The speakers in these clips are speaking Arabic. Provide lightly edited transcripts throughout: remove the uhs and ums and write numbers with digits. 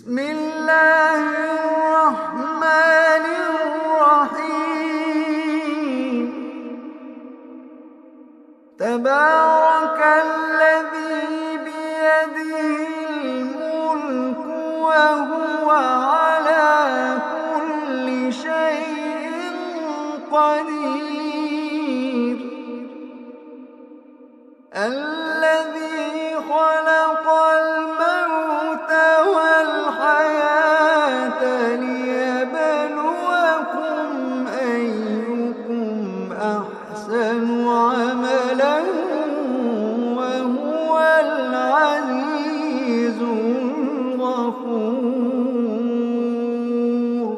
بسم الله الرحمن الرحيم تبارك الذي بيده الملك وهو على كل شيء قدير الذي خلق الموت والحياة ليبلوكم أيكم أحسن عملا وهو العزيز الغفور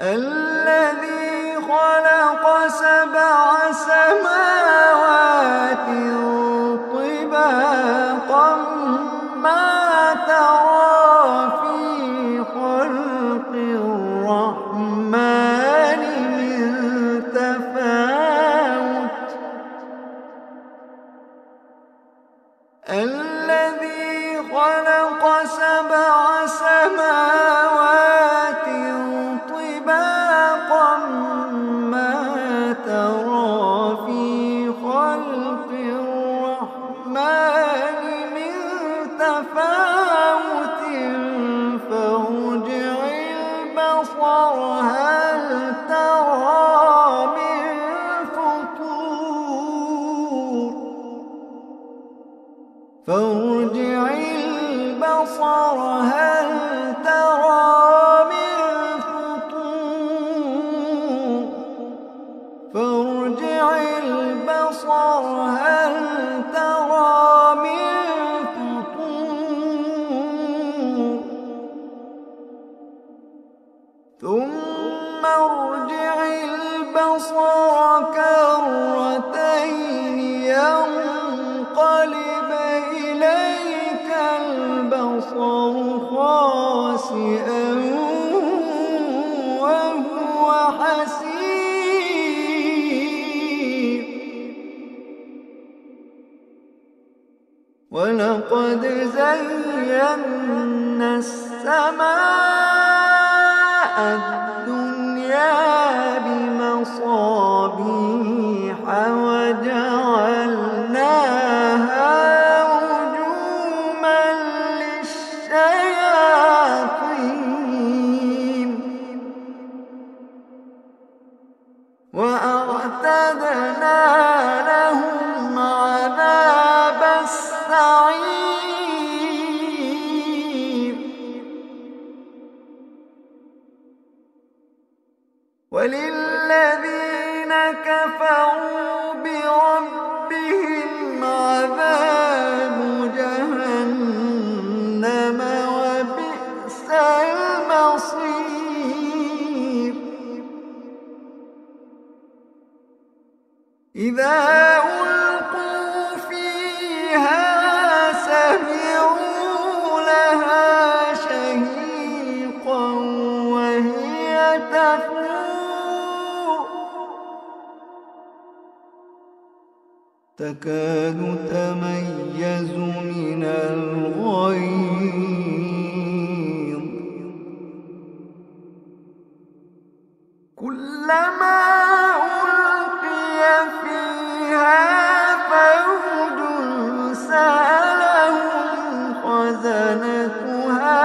الذي خلق سبع سماوات طباقا ما ترى في خلق الرحمن من تفاوت الذي خلق سبع سماوات طباقا ما ترى في خلق الرحمن من تفاوت فارجع البصر هل ترى من فطور فارجع البصر هل ترى من فطور فارجع البصر هل ترى من فطور ثم ارجع البصر كرتين ينقلب إليك البصر خاسئا وهو حسير ولقد زينا السماء الدنيا بمصابيح وجعلناها رجوما للشياطين وأعتدنا لهم عذاب السعير وللذين كفروا بربهم عذاب جهنم وبئس المصير إذا ألقوا فيها سمعوا لها شهيقا وهي تفور تكاد تميز من الغيظ كلما ألقي فيها فوج سألهم خزنتها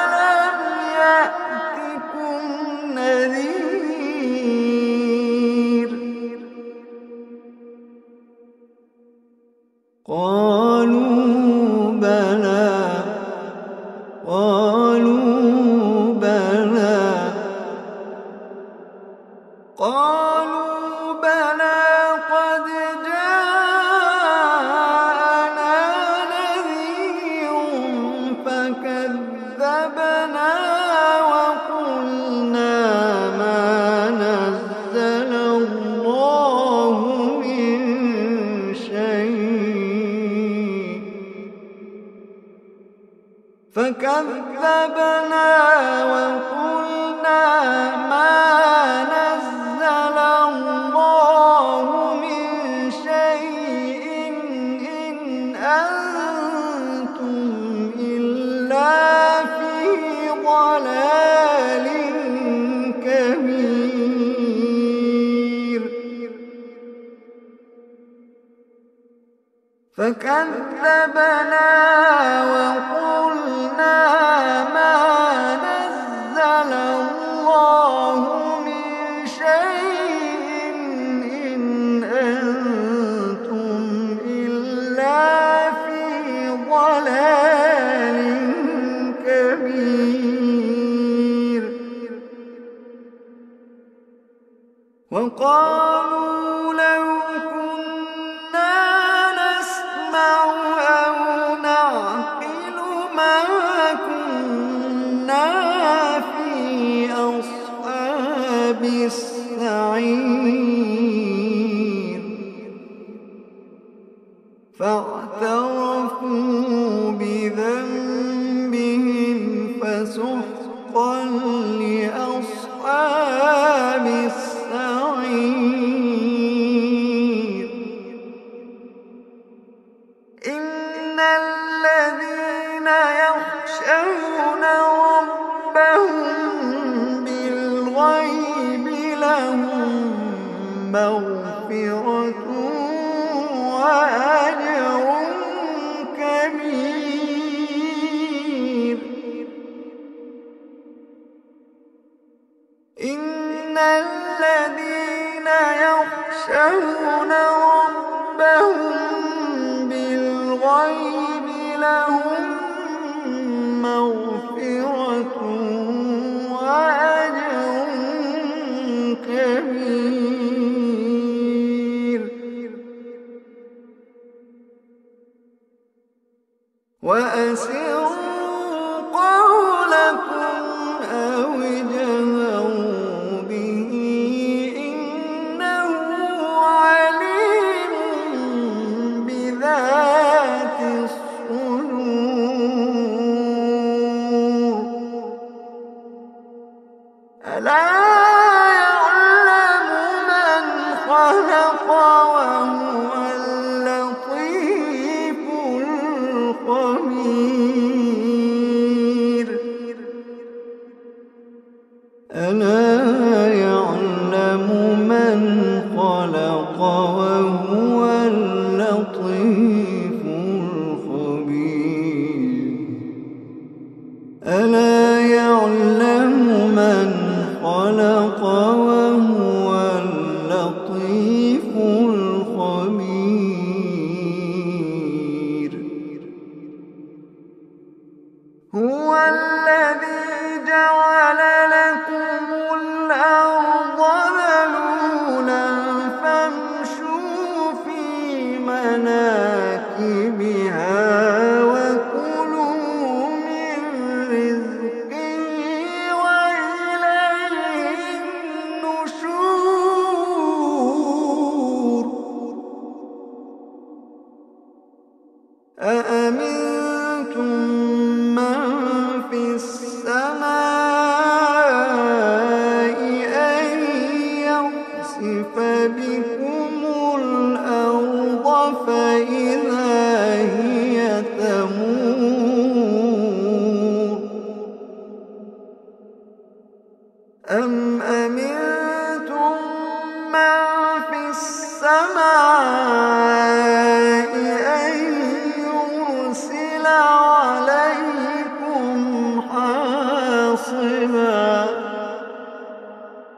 ألم يأتكم نذير قالوا بلى قد جاءنا نذير فكذبنا وقلنا ما نزل الله من شيء فكذبنا وقلنا ما نزل الله من شيء إن أنتم فكذبنا وقلنا ما نزل الله من شيء إن أنتم إلا في ضلال كبير. وقالوا لو كنا نسمع أو نعقل ما كنا في أصحاب السعير. فاعترفوا بذنبهم فسحقا لأصحاب السعير. إن الذين يخشون ربهم بالغيب لهم مغفرة وأجر كبير. إن الذين يخشون ربهم بالغيب لهم مغفرة وأجر كبير. وأسروا قولكم أو اجهروا به إنه عليم بذات الصدور. ألا يعلم من خلق وهو اللطيف الخبير. ألا يعلم من خلق وهو اللطيف الخبير. ألا يعلم من خلق وهو اللطيف الخبير. هو الذي جعل لكم الأرض ذلولا فامشوا في مناكبها وكلوا من رزقه وإليه النشور. أأمنتم من في السماء أن يخسف بكم الأرض فإذا هي تمور. أم أمنتم من في السماء أن يرسل عليكم حاصبا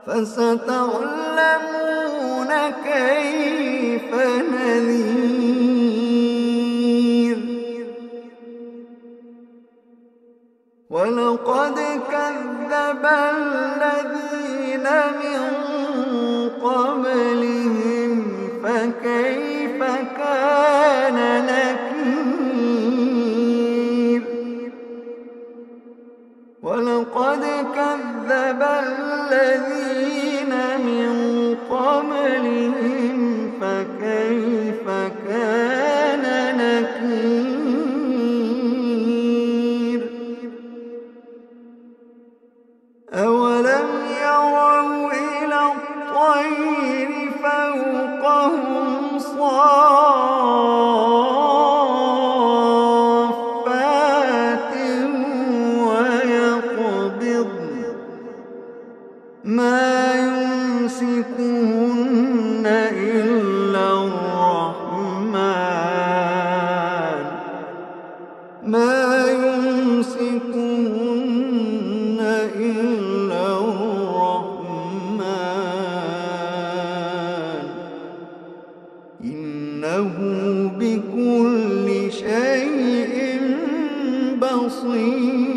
فستعلمون كيف نذير. ولقد كذب الذين من قبلهم فكيف كان نكير. ولقد كذب الذين ما يمسكهن إلا الرحمن إنه بكل شيء بصير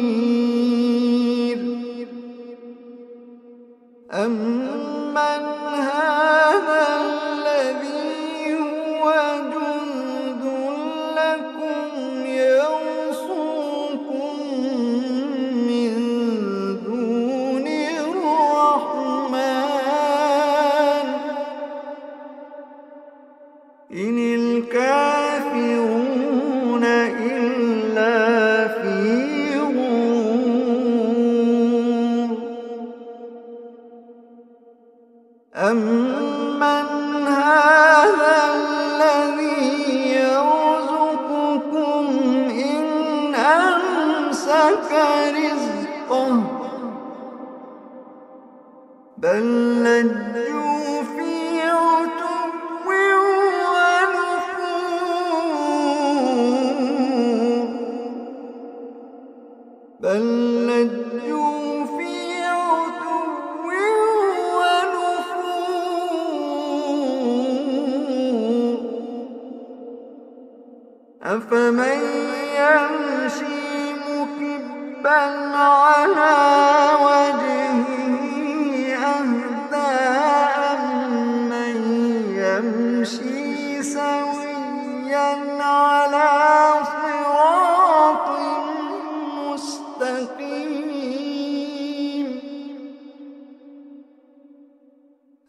أمن هذا الذي هو جند لكم يرصوكم من دون الرحمن إن الكافرون إلا في غرور أمن هذا الذي يرزقكم إن أمسك رزقه بل لجوا في عتو ونفور بل لجوا في عتو ونفور أفمن يمشي مكبا على وجهه أهدى أمن يمشي سويا على صراط مستقيم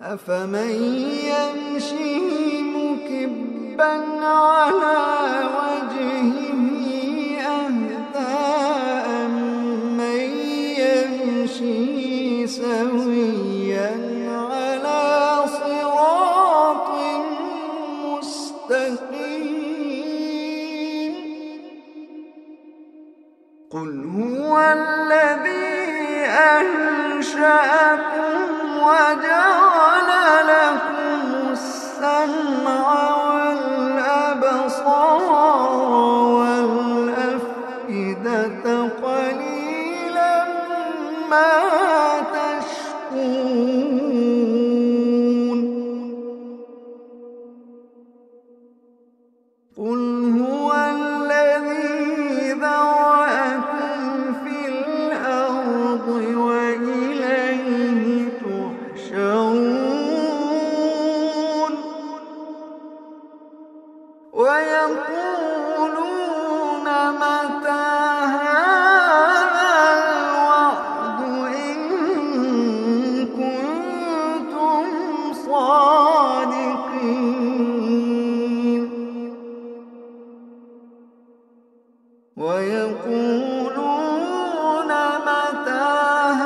أفمن يمشي مكبا على وجهه أهدى أمن يمشي سويا على صراط مستقيم قل هو الذي أنشأكم وجعل لكم السمع والأبصار والأفئدة قليلا ما تشكرون قل هو الذي ذرأكم في الأرض وإليه تحشرون ويقولون متى هذا الوعد إن كنتم صادقين ويقولون متى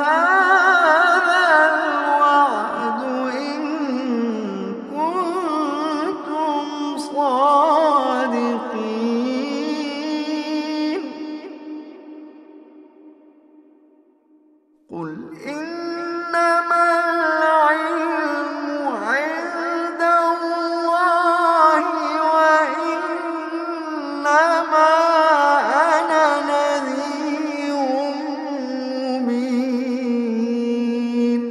هذا الوعد إن كنتم صادقين قل إنما العلم عند الله وإنما أنا نذير مبين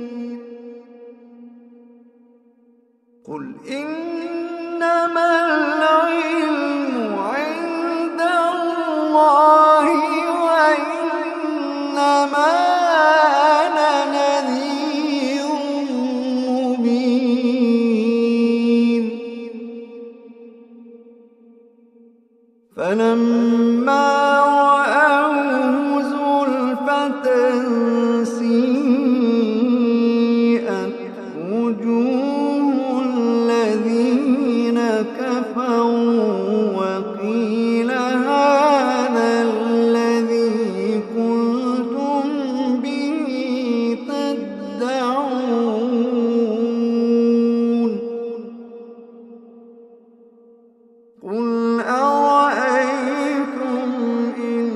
قل إنما العلم عند الله وإنما أنا نذير مبين فلما رأوه زلفة سيئت وجوه الذين كفروا وقيل هذا الذي كنتم به تدعون قل أرأيتم إن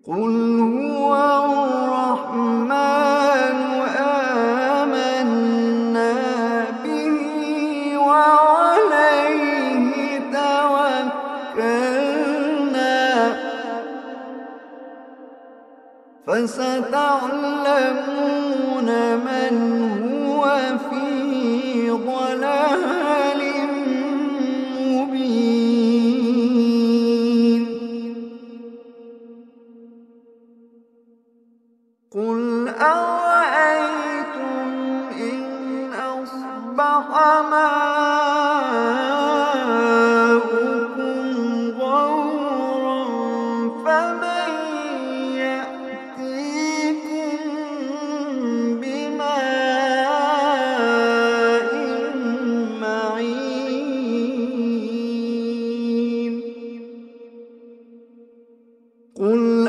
قل هو الرحمن آمنا به وعليه توكلنا فستعلمون من هو في ضلال مبين قل أرأيتم إن أصبح ماؤكم غورا فمن يأتيكم بماء معين قل